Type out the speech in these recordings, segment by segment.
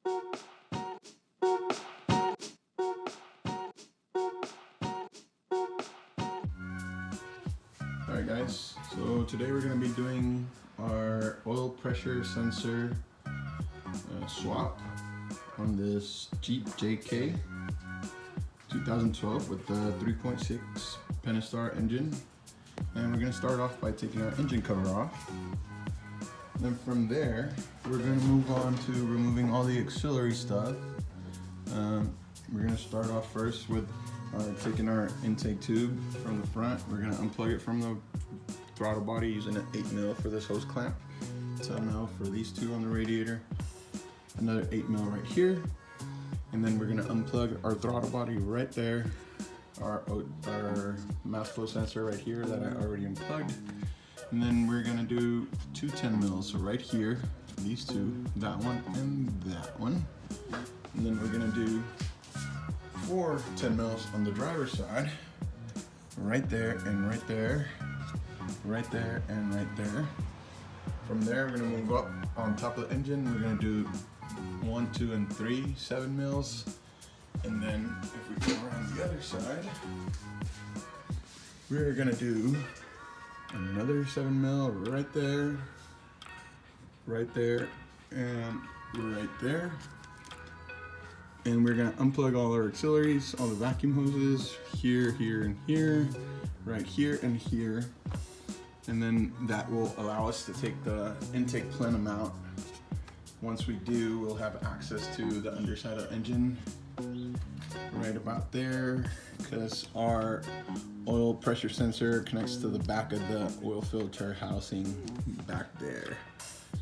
Alright guys, so today we're going to be doing our oil pressure sensor swap on this Jeep JK 2012 with the 3.6 Pentastar engine. And we're going to start off by taking our engine cover off. Then from there, we're going to move on to removing all the auxiliary stuff. We're going to start off first with taking our intake tube from the front. We're going to unplug it from the throttle body using an 8mm for this hose clamp, 10mm for these two on the radiator, another 8mm right here, and then we're going to unplug our throttle body right there, our mass flow sensor right here that I already unplugged, and then we're going to do two 10mm, so right here, these two, that one and that one, and then we're going to do 4 10mm on the driver's side, right there and right there, right there and right there. From there, we're going to move up on top of the engine. We're going to do 1, 2, and 3 7mm, and then if we go around the other side, we're going to do another 7mm right there, and right there. And we're gonna unplug all our auxiliaries, all the vacuum hoses, here, here, and here, right here and here. And then that will allow us to take the intake plenum out. Once we do, we'll have access to the underside of the engine right about there, because our oil pressure sensor connects to the back of the oil filter housing back there.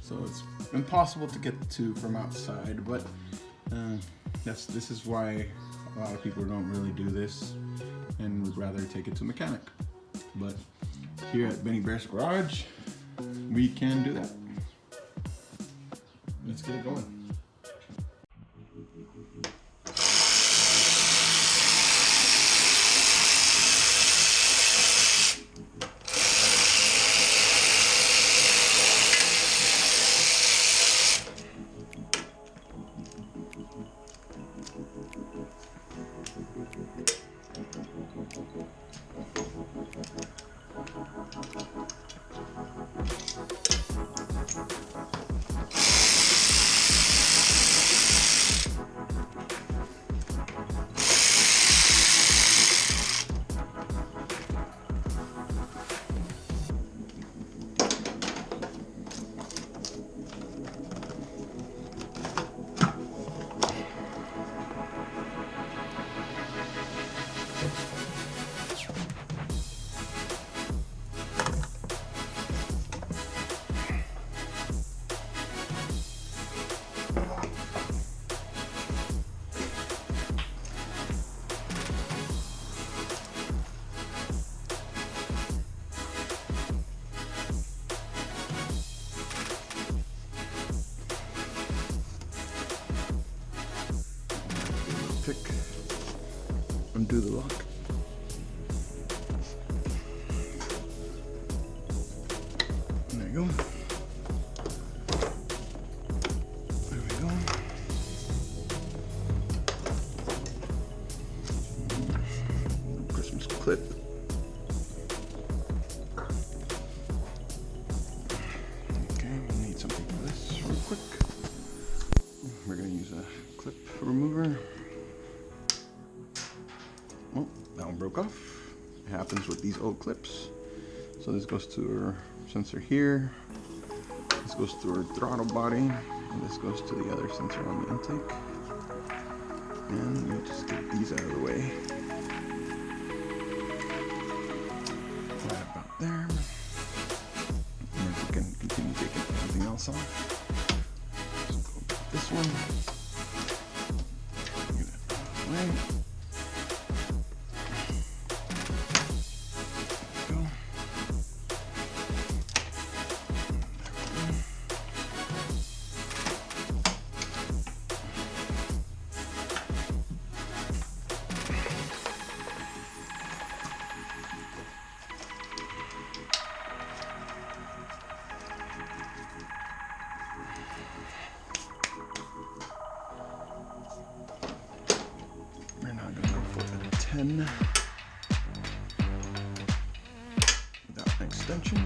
So it's impossible to get to from outside, but this is why a lot of people don't really do this and would rather take it to a mechanic. But here at Benny Bear's Garage, we can do that. Let's get it going. Pick, undo the lock. There you go. There we go. Christmas clip. Okay, we need something for this real quick. We're gonna use a clip remover. Oh, that one broke off. It happens with these old clips. So this goes to our sensor here. This goes to our throttle body. And this goes to the other sensor on the intake. And we just get these out of the way. Right about there. And we can continue taking everything else off. Just go back this one. Get it out of the way. 10 without an extension.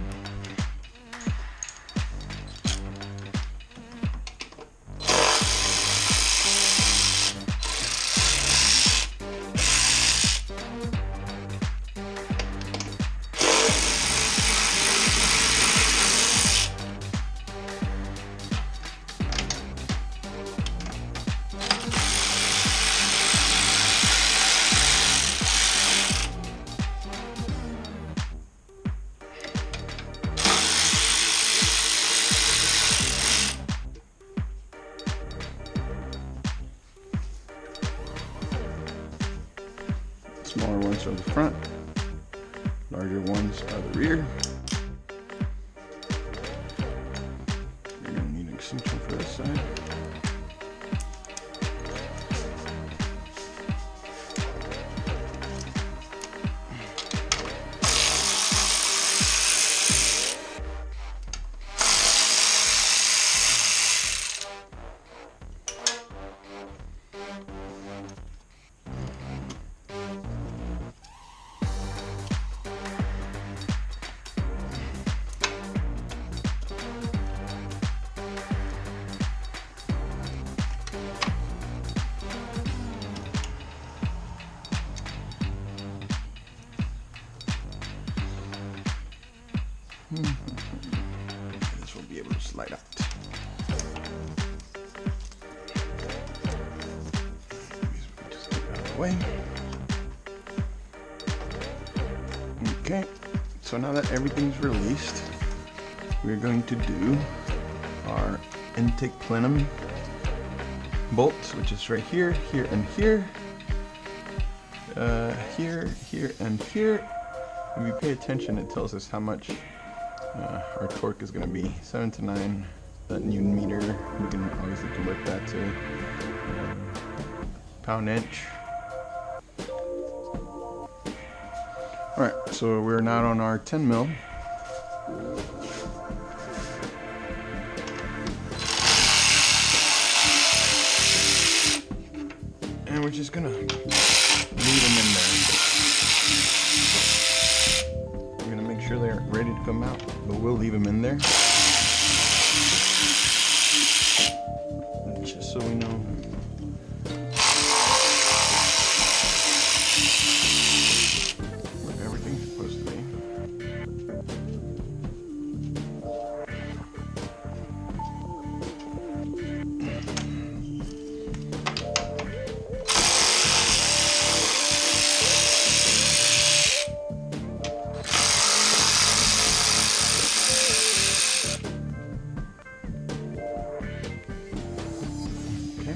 Smaller ones are the front, larger ones are the rear. You're going to need an extension for this side. This will be able to slide out. Just get out of the way. Okay, so now that everything's released, we're going to do our intake plenum bolts, which is right here, here, and here. Here, here, and here. If you pay attention, it tells us how much our torque is going to be. 7 to 9 Newton meter. We can obviously convert that to pound-inch. Alright, so we're now on our 10 mil. And we're just gonna leave them in there. We're gonna make sure they're ready to come out, but we'll leave them in there. Just so we know. Where everything's supposed to be. Okay.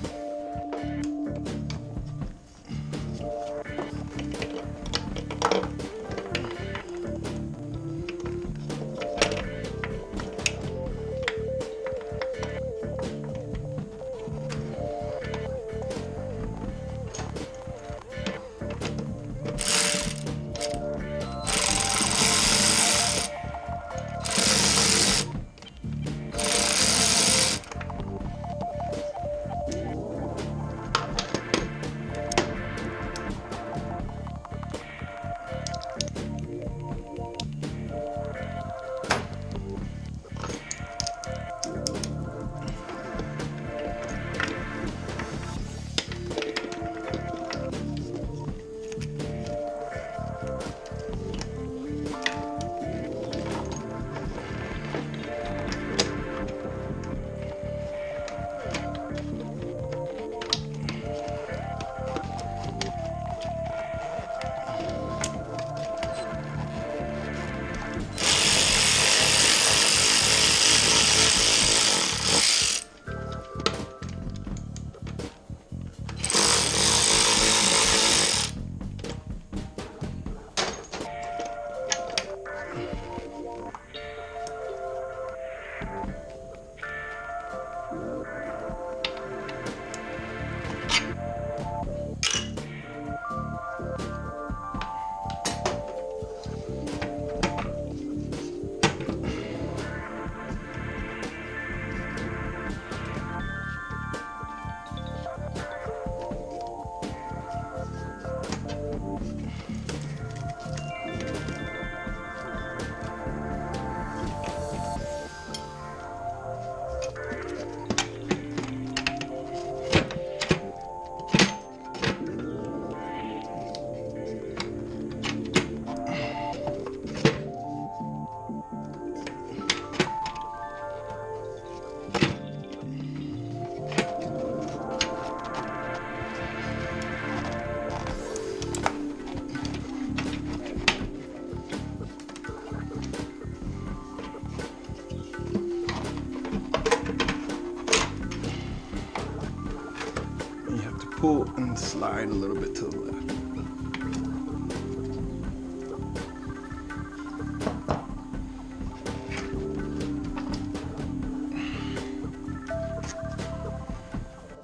pull and slide a little bit to the left.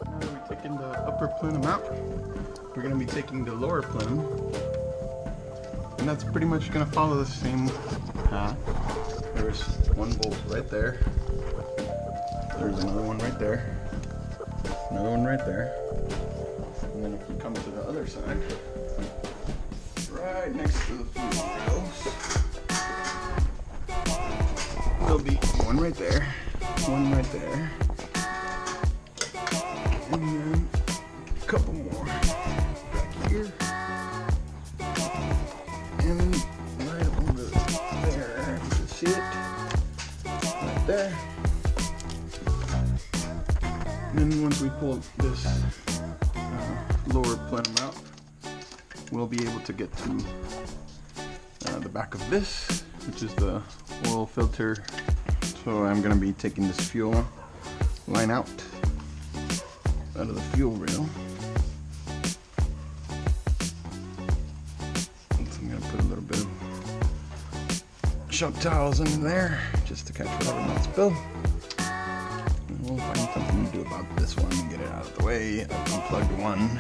Now that we're taking the upper plenum out, we're going to be taking the lower plenum, and that's pretty much going to follow the same path. There's one bolt right there. There's another one right there. Another one right there. And then if we come to the other side, right next to the fuel rails, there'll be one right there, one right there, and then a couple more back here, and right over there. You see it? Right there. And then once we pull this lower plenum out, we'll be able to get to the back of this, which is the oil filter. So I'm going to be taking this fuel line out of the fuel rail. So I'm going to put a little bit of shop towels in there just to catch whatever might spill. We'll find something to do about this one and get it out of the way. I've unplugged one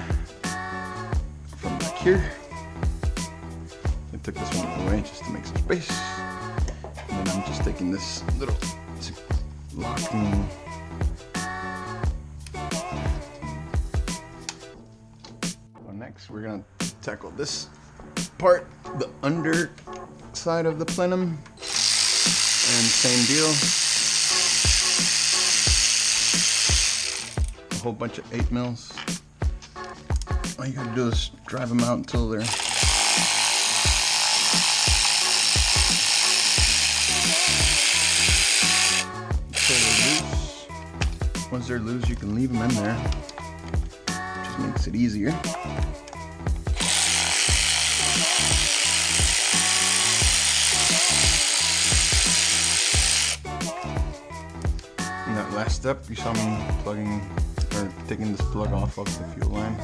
from back here. I took this one away just to make some space. And then I'm just taking this little locking. So next we're going to tackle this part, the under side of the plenum. And same deal. Whole bunch of 8 mils. All you gotta do is drive them out until they're loose. Once they're loose, you can leave them in there. Just makes it easier. And that last step, you saw me plugging or taking this plug off of the fuel line.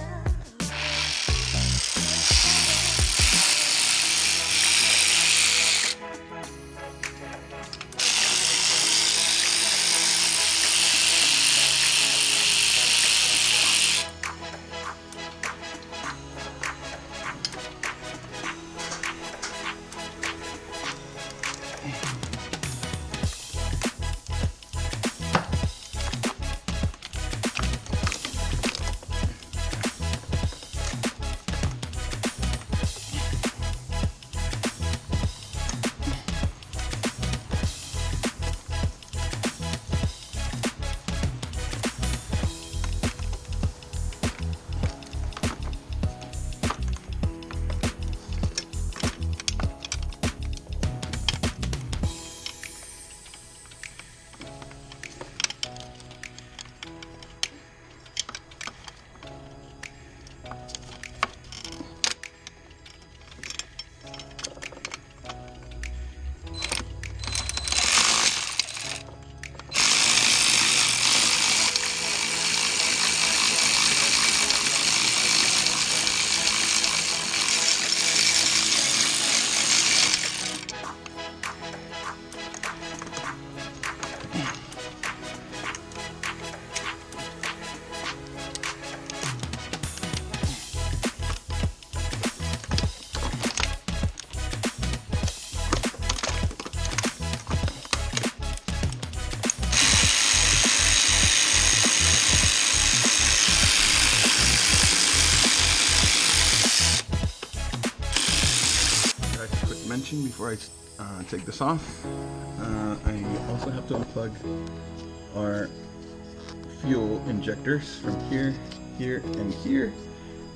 Before I take this off, I also have to unplug our fuel injectors from here, here, and here,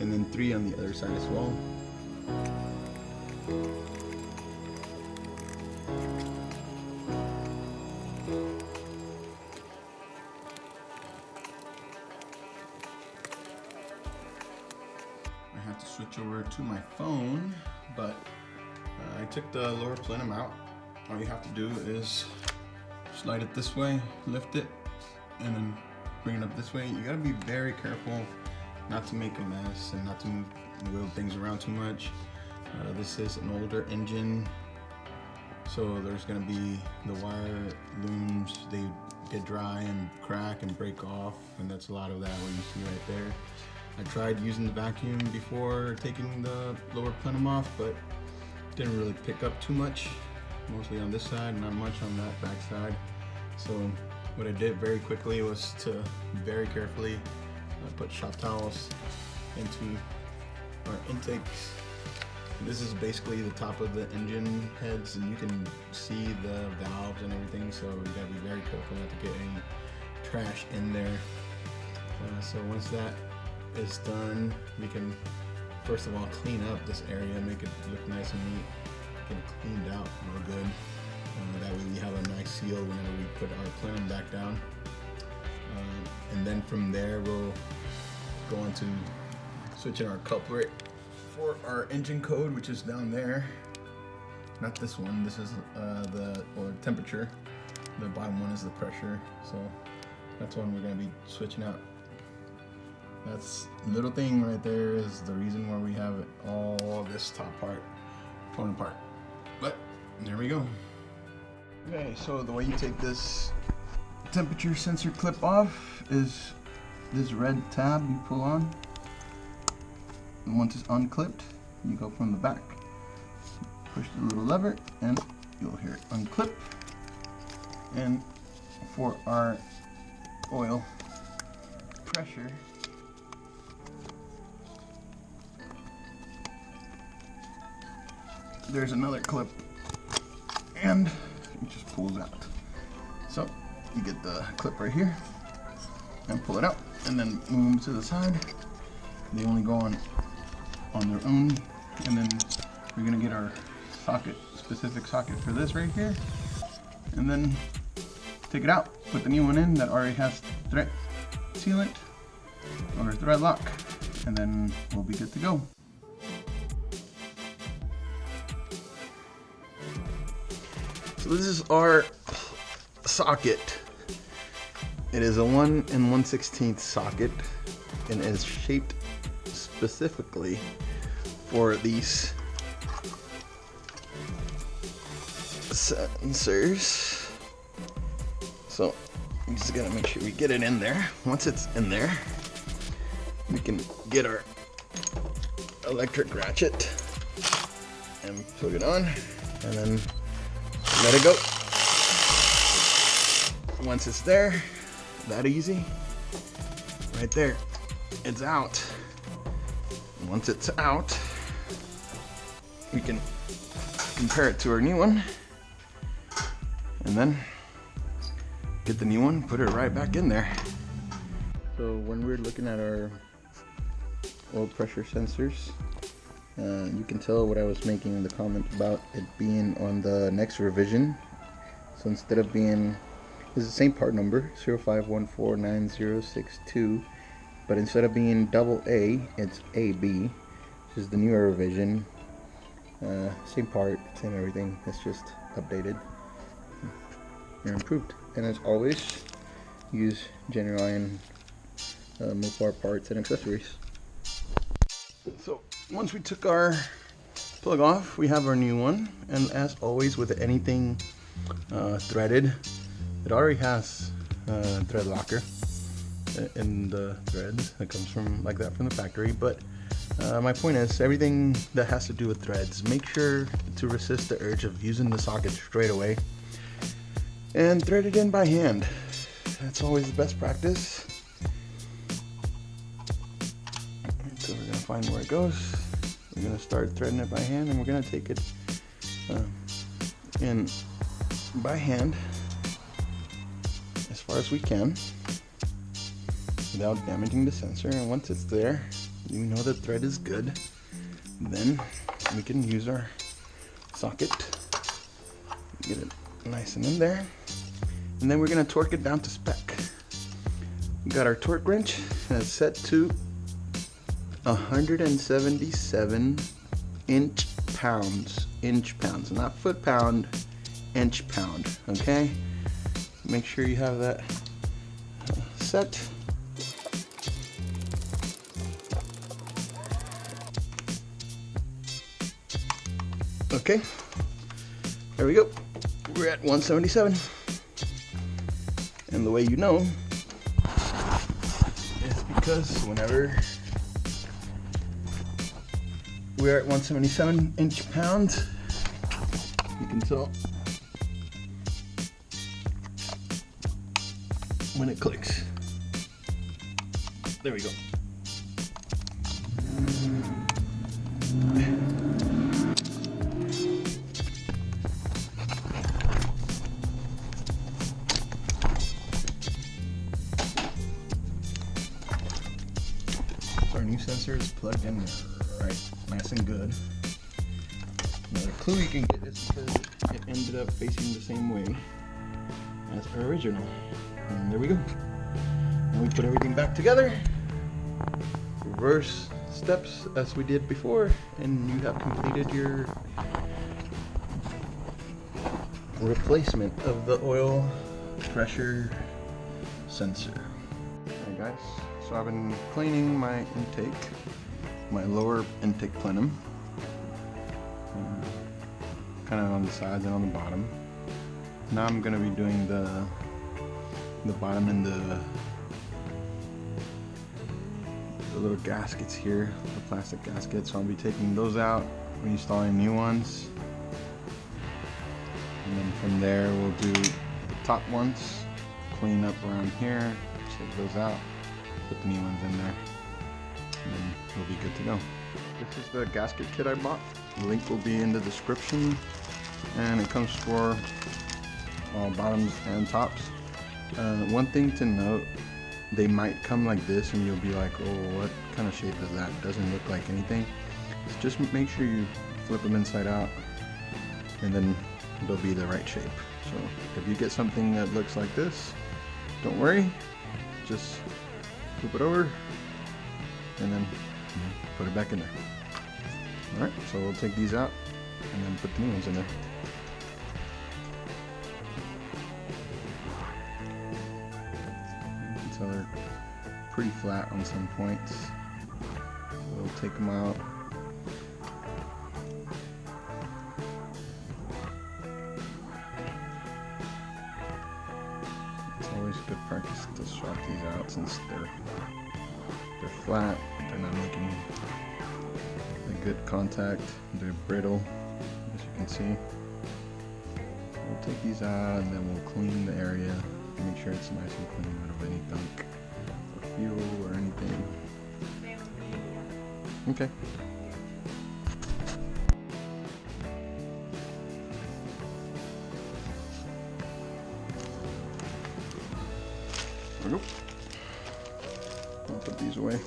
and then 3 on the other side as well. I have to switch over to my phone, but I took the lower plenum out. All you have to do is slide it this way, lift it, and then bring it up this way. You gotta be very careful not to make a mess and not to move things around too much. This is an older engine, so there's going to be the wire looms, they get dry and crack and break off, and that's a lot of that what you see right there. I tried using the vacuum before taking the lower plenum off, but didn't really pick up too much, mostly on this side, not much on that back side. So what I did very quickly was to very carefully put shop towels into our intakes. This is basically the top of the engine heads, and you can see the valves and everything, so you gotta be very careful not to get any trash in there. So once that is done, we can first of all clean up this area, make it look nice and neat, get it cleaned out real good. That way we have a nice seal whenever we put our plenum back down. And then from there we'll go on to switching our culprit for our engine code, which is down there. Not this one, this is the temperature. The bottom one is the pressure, so that's one we're going to be switching out. That's little thing right there is the reason why we have all this top part torn apart. But there we go. Okay, so the way you take this temperature sensor clip off is this red tab you pull on. And once it's unclipped, you go from the back, push the little lever, and you'll hear it unclip. And for our oil pressure, there's another clip, and it just pulls out. So you get the clip right here and pull it out, and then move them to the side. They only go on their own, and then we're gonna get our socket, specific socket for this right here, and then take it out, put the new one in that already has thread sealant or thread lock, and then we'll be good to go. So this is our socket. It is a 1 1/16 socket, and it is shaped specifically for these sensors. So we just gotta make sure we get it in there. Once it's in there, we can get our electric ratchet and plug it on, and then let it go. Once it's there, that easy, right there, it's out. And once it's out, we can compare it to our new one, and then get the new one, put it right back in there. So when we're looking at our oil pressure sensors, you can tell what I was making in the comment about it being on the next revision. So instead of being, it's the same part number, 05149062, but instead of being AA, it's AB, which is the newer revision. Same part, same everything, it's just updated. You're improved. And as always, use genuine Mopar parts and accessories. So once we took our plug off, we have our new one, and as always with anything threaded, it already has thread locker in the threads that comes from like that from the factory. But my point is, everything that has to do with threads, make sure to resist the urge of using the socket straight away and thread it in by hand. That's always the best practice. So we're gonna find where it goes. We're gonna start threading it by hand, and we're gonna take it in by hand as far as we can without damaging the sensor. And once it's there, you know the thread is good, then we can use our socket, get it nice and in there, and then we're gonna torque it down to spec. We got our torque wrench, and it's set to 177 inch pounds, not foot pound, inch pound, okay? Make sure you have that set. Okay, there we go. We're at 177. And the way you know is because whenever we're at 177 inch-pounds, you can tell when it clicks. There we go. Our new sensor is plugged in right, nice and good. Another clue you can get is because it ended up facing the same way as our original. And there we go. And we put everything back together. Reverse steps as we did before, and you have completed your replacement of the oil pressure sensor. Alright guys, so I've been cleaning my intake, my lower intake plenum, kind of on the sides and on the bottom. Now I'm going to be doing the bottom and the little gaskets here, the plastic gaskets. So I'll be taking those out, reinstalling new ones, and then from there we'll do the top ones, clean up around here, take those out, put the new ones in there, and then we'll be good to go. This is the gasket kit I bought. The link will be in the description, and it comes for all bottoms and tops. One thing to note, they might come like this and you'll be like, oh, what kind of shape is that? It doesn't look like anything. Just make sure you flip them inside out, and then they'll be the right shape. So if you get something that looks like this, don't worry, just flip it over and then put it back in there. Alright, so we'll take these out and then put the new ones in there. So they're pretty flat on some points. So we'll take them out. It's always good practice to swap these out since they're flat. They're not making a good contact. They're brittle, as you can see. We'll take these out and then we'll clean the area. Make sure it's nice and clean out of any gunk or fuel or anything. Okay. There we go. I'll put these away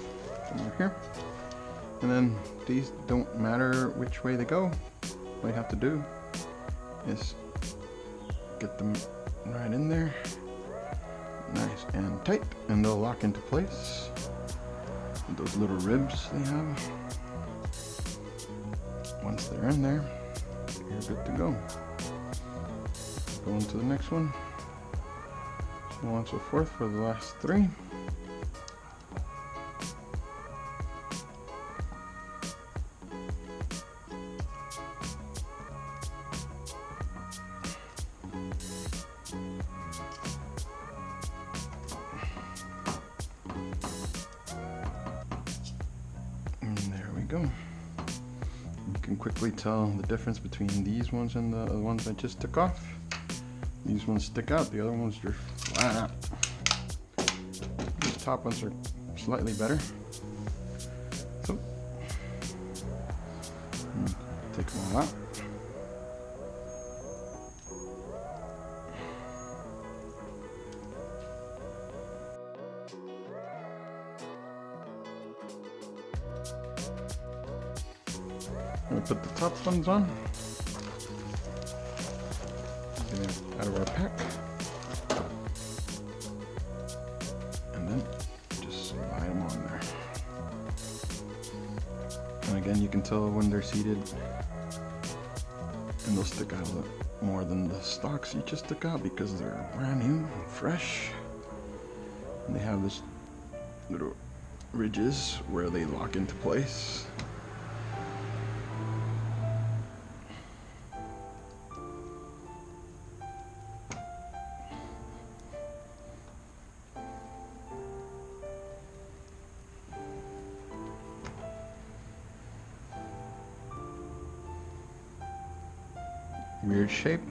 somewhere here. And then these don't matter which way they go. All you have to do is get them right in there. Nice and tight, and they'll lock into place with those little ribs they have. Once they're in there, you're good to go. Go on to the next one. So on and so forth for the last three. Go. You can quickly tell the difference between these ones and the ones I just took off. These ones stick out, the other ones are flat. These top ones are slightly better. So, take them all out. I'm going to put the top ones on. Get it out of our pack. And then just slide them on there. And again, you can tell when they're seated, and they'll stick out a little more than the stocks you just took out because they're brand new and fresh. And they have this little ridges where they lock into place. weird shape.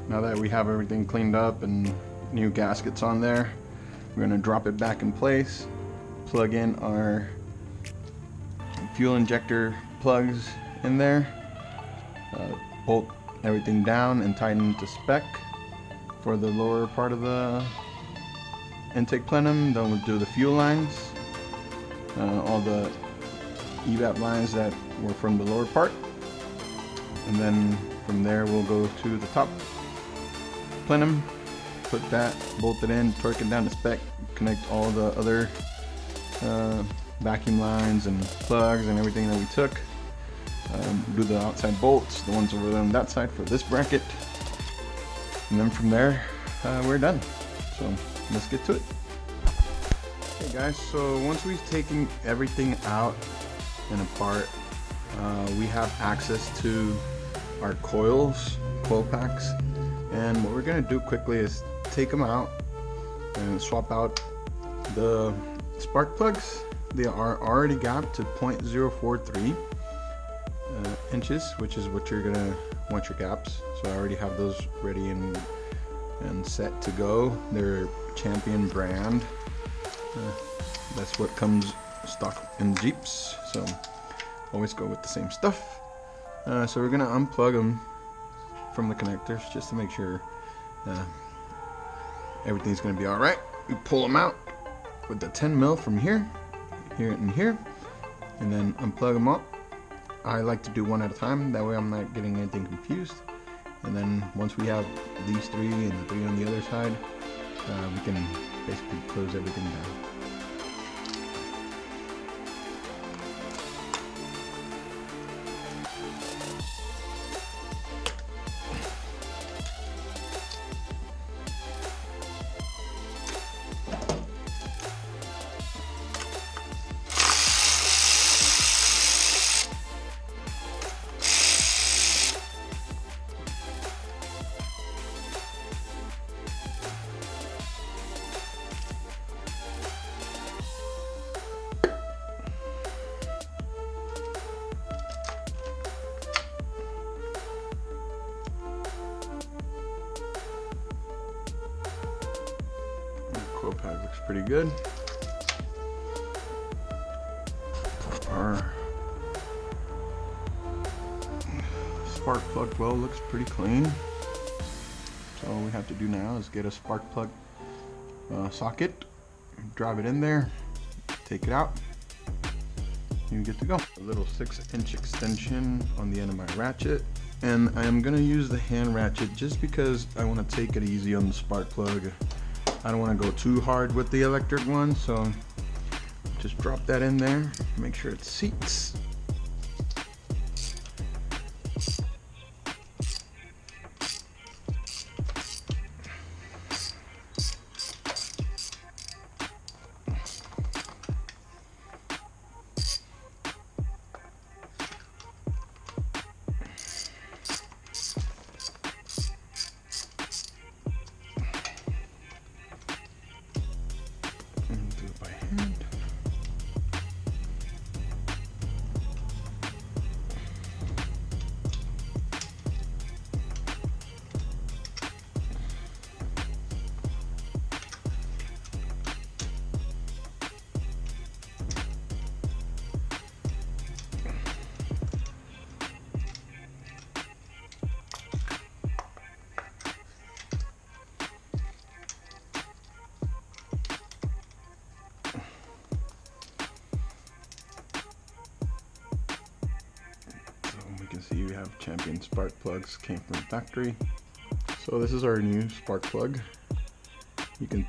Now that we have everything cleaned up and new gaskets on there, we're going to drop it back in place, plug in our fuel injector plugs in there, bolt everything down and tighten to spec for the lower part of the intake plenum. Then we'll do the fuel lines, all the evap lines that were from the lower part, and then from there we'll go to the top plenum, put that, bolt it in, torque it down to spec, connect all the other vacuum lines and plugs and everything that we took. Do the outside bolts, the ones over there on that side for this bracket, and then from there we're done. So let's get to it. Okay guys, so once we've taken everything out and apart, we have access to our coil packs. And what we're going to do quickly is take them out and swap out the spark plugs. They are already gapped to 0.043 inches, which is what you're going to want your gaps. So I already have those ready and set to go. They're Champion brand. That's what comes stock in Jeeps. So always go with the same stuff. So we're going to unplug them from the connectors just to make sure everything's going to be all right. We pull them out with the 10 mil from here, and here, and then unplug them up. I like to do one at a time, that way I'm not getting anything confused. And then once we have these three and the three on the other side, we can basically close everything down. Coil pad looks pretty good. Our spark plug well looks pretty clean. So all we have to do now is get a spark plug socket, drive it in there, take it out, and you're good to go. A little 6-inch extension on the end of my ratchet, and I am going to use the hand ratchet just because I want to take it easy on the spark plug. I don't want to go too hard with the electric one, so just drop that in there, make sure it seats. See, you have Champion spark plugs, came from the factory. So this is our new spark plug. You can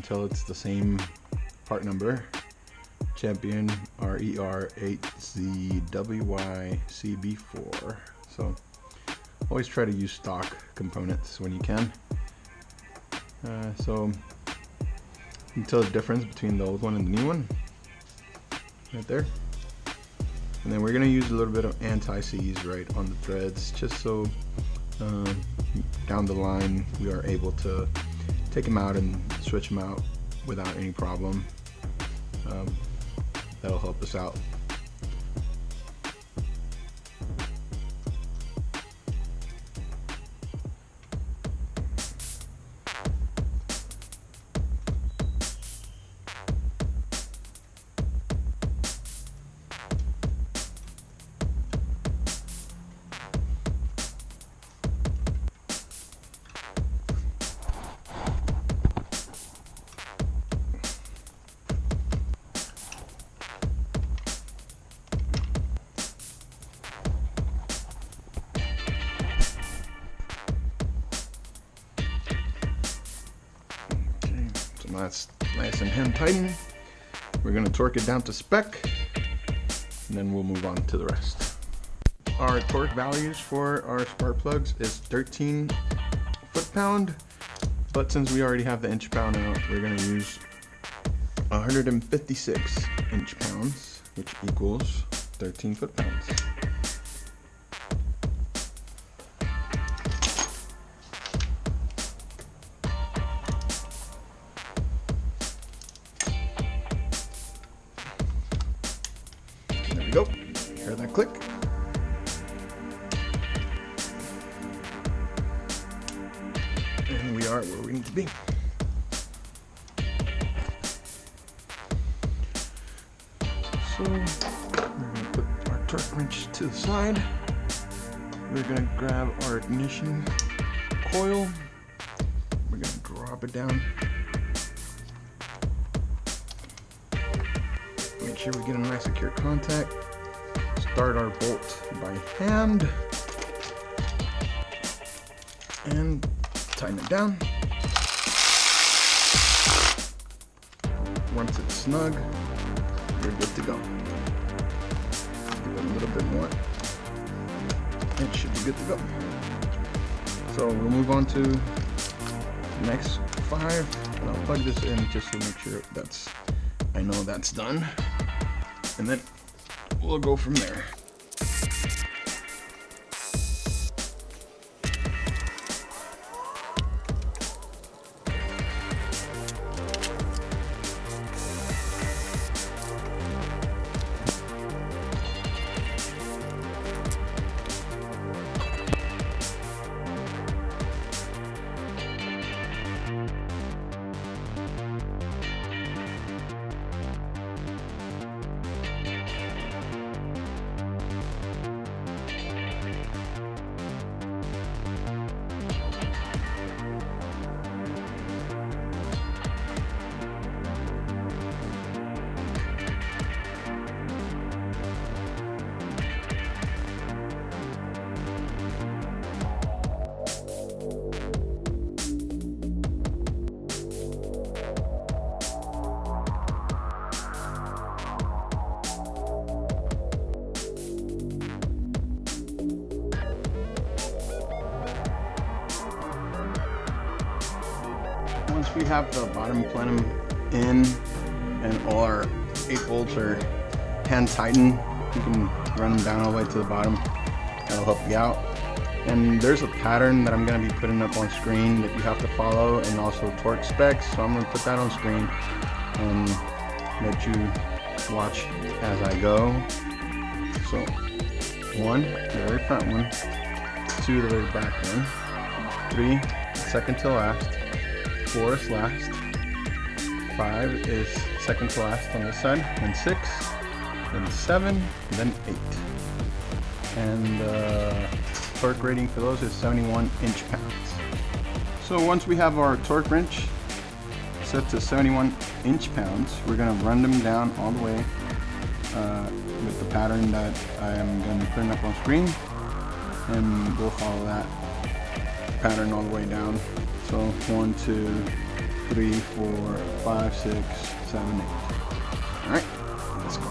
tell it's the same part number, Champion RER8ZWYCB4. So always try to use stock components when you can. So you can tell the difference between the old one and the new one right there. And then we're going to use a little bit of anti-seize right on the threads, just so down the line we are able to take them out and switch them out without any problem. That'll help us out. That's nice and hand tightened. We're going to torque it down to spec, and then we'll move on to the rest. Our torque values for our spark plugs is 13 foot-pound, but since we already have the inch-pound out, we're going to use 156 inch-pounds, which equals 13 foot-pounds. Go. Hear that click? And we are where we need to be. So we're going to put our torque wrench to the side. We're going to grab our ignition coil. We're going to drop it down. Make sure we get a nice secure contact. Start our bolt by hand and tighten it down. Once it's snug, you're good to go. Give it a little bit more. It should be good to go. So we'll move on to the next 5. And I'll plug this in just to make sure I know that's done. And then we'll go from there. Once we have the bottom plenum in and all our 8 bolts are hand tightened, you can run them down all the way to the bottom. That'll help you out. And there's a pattern that I'm going to be putting up on screen that you have to follow, and also torque specs. So I'm going to put that on screen and let you watch as I go. So 1, the very front one, 2, the very back one, 3, second to last, 4 is last, 5 is second to last on this side, and 6, then 7, then 8. And torque rating for those is 71 inch-pounds. So once we have our torque wrench set to 71 inch-pounds, we're going to run them down all the way with the pattern that I am going to be putting up on screen, and we'll follow that pattern all the way down. So 1, 2, 3, 4, 5, 6, 7, 8. All right, let's go.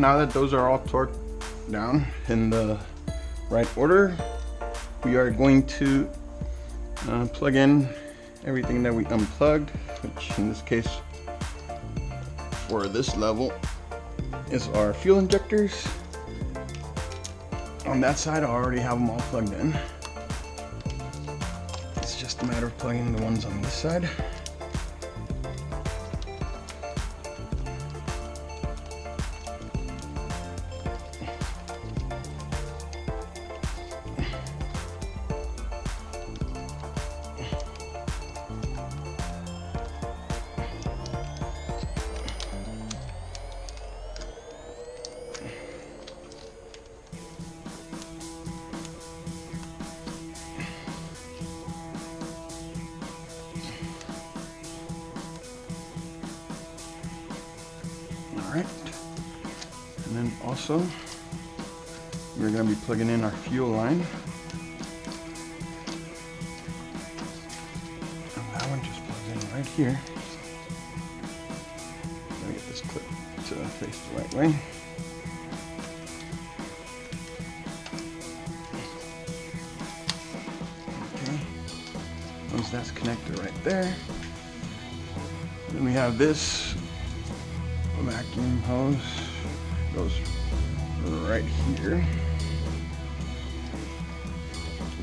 now that those are all torqued down in the right order, we are going to plug in everything that we unplugged, which in this case for this level is our fuel injectors. On that side I already have them all plugged in. It's just a matter of plugging the ones on this side. Alright, and then also we're going to be plugging in our fuel line. And that one just plugs in right here. Gotta get this clip to face the right way. Okay, once that's connected right there, then we have this vacuum hose goes right here.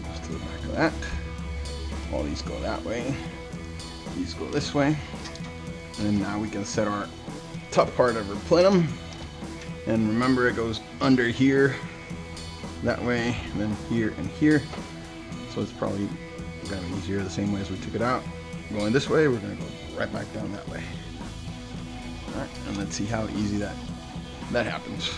Goes to the back of that. All these go that way. These go this way. And now we can set our top part of our plenum. And remember, it goes under here, that way, and then here and here. So it's probably gonna be easier the same way as we took it out. Going this way, we're gonna go right back down that way. Alright, and let's see how easy that happens.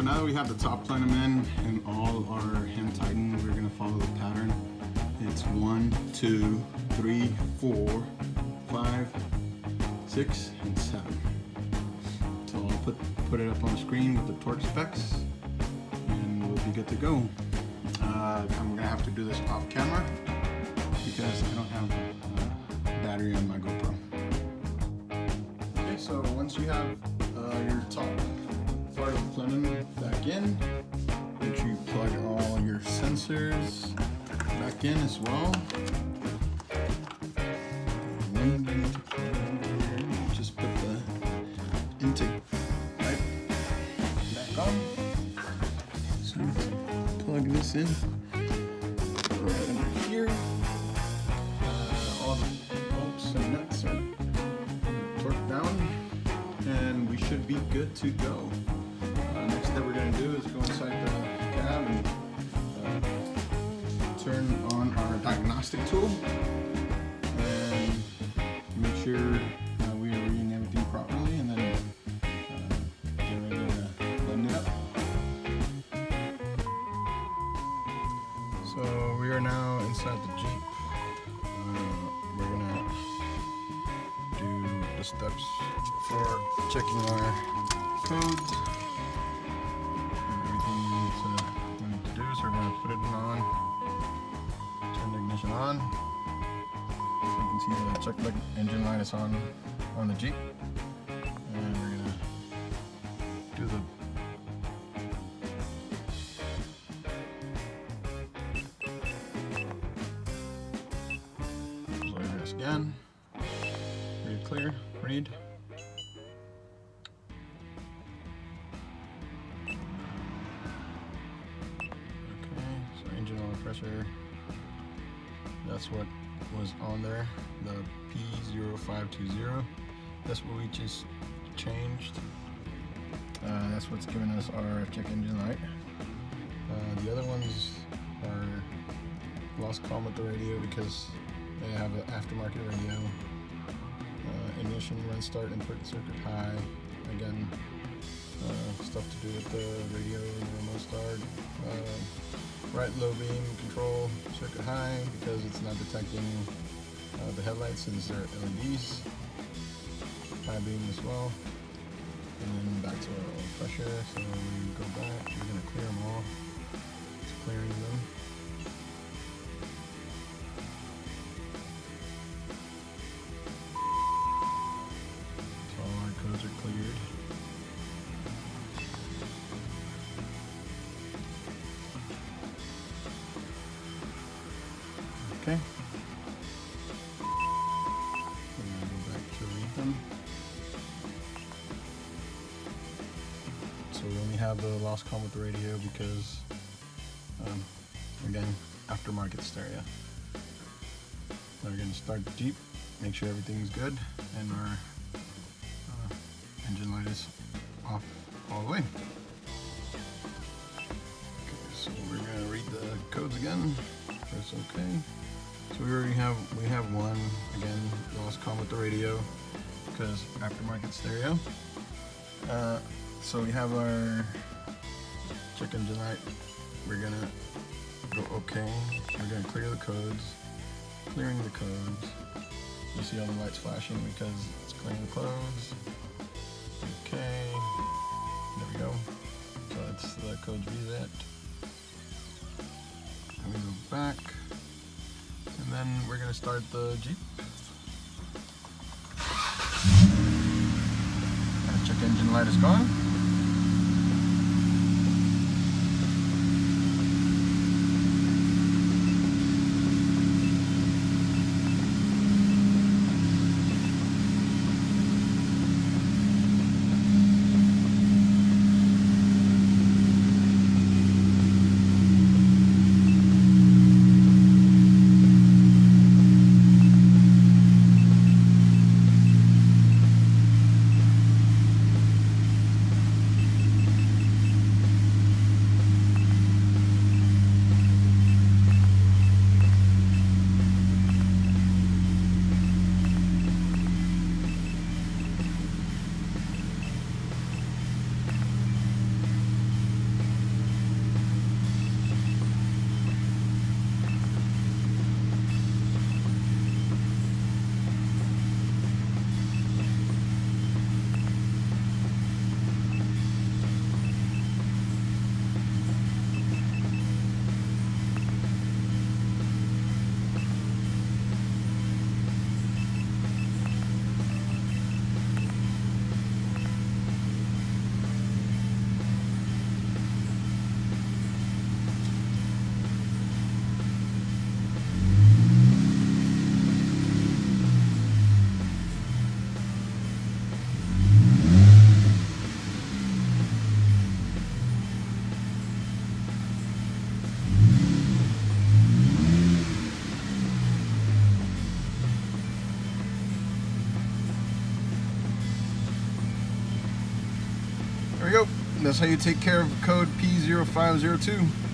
now that we have the top plenum in and all our hand tightened, we're gonna follow the pattern. It's 1, 2, 3, 4, 5, 6, and 7. So I'll put it up on the screen with the torque specs, and we'll be good to go. I'm gonna have to do this off camera because I don't have battery on my GoPro. Okay, so once you have your top part of the plenum back in, make sure you plug all your sensors back in as well. And then just put the intake pipe back on. So plug this in right under here. All the bolts and nuts are torqued down, and we should be good to go. Next step we're going to do is go inside the cab and turn on our diagnostic tool and make sure we are reading everything properly, and then get ready to blend it up. So we are now inside the Jeep. We're gonna do the steps for checking our codes. Everything we need to do, so we're gonna put it on, turn the ignition on. So you can see the check light engine light is on the Jeep, and we're gonna do the again. Read clear. Read. Okay, so engine oil pressure. That's what was on there. The P0520. That's what we just changed. That's what's giving us our check engine light. The other ones are lost comm with the radio because they have an aftermarket radio. Ignition, run start, input circuit high. Again, stuff to do with the radio and the remote start. Right low beam control circuit high because it's not detecting the headlights since they're LEDs. High beam as well. And then back to our oil pressure. So we go back. We're gonna clear them all. It's clearing them. Codes are cleared. Okay. We're going to go back to read them. So we only have the lost comm with the radio because, again, aftermarket stereo. Now we're going to start the Jeep, make sure everything's good, and our engine light is off all the way. Okay, so we're gonna read the codes again. Press OK. So we have one again, lost comm with the radio because aftermarket stereo. So we have our check engine light. We're gonna go OK. We're gonna clear the codes. Clearing the codes. You see all the lights flashing because it's clearing the codes. Okay, there we go. So that's the codes reset. And we go back, and then we're gonna start the Jeep. Our check engine light is gone. that's how you take care of code P0502.